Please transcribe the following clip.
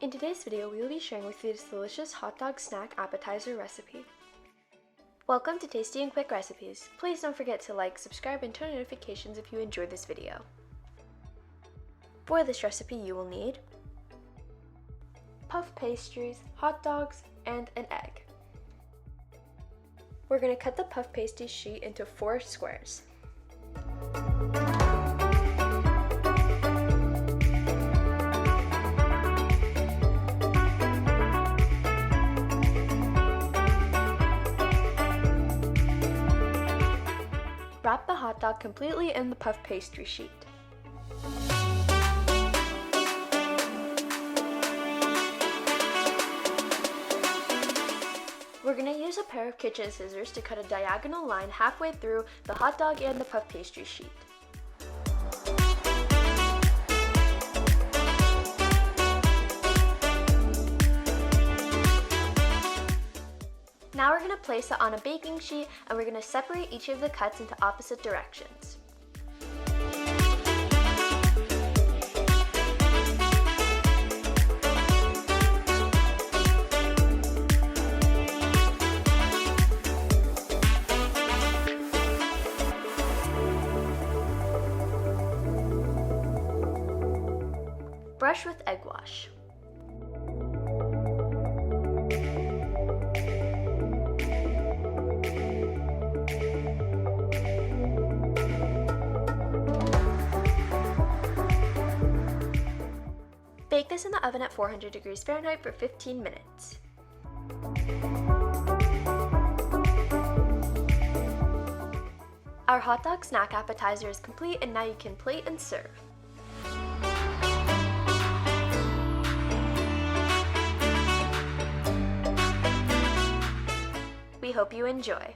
In today's video, we will be sharing with you this delicious hot dog snack appetizer recipe. Welcome to Tasty and Quick Recipes. Please don't forget to like, subscribe, and turn on notifications if you enjoyed this video. For this recipe, you will need puff pastries, hot dogs, and an egg. We're going to cut the puff pastry sheet into 4 squares. Wrap the hot dog completely in the puff pastry sheet. We're going to use a pair of kitchen scissors to cut a diagonal line halfway through the hot dog and the puff pastry sheet. Now we're going to place it on a baking sheet and we're going to separate each of the cuts into opposite directions. Brush with egg wash. Bake this in the oven at 400 degrees Fahrenheit for 15 minutes. Our hot dog snack appetizer is complete, and now you can plate and serve. We hope you enjoy.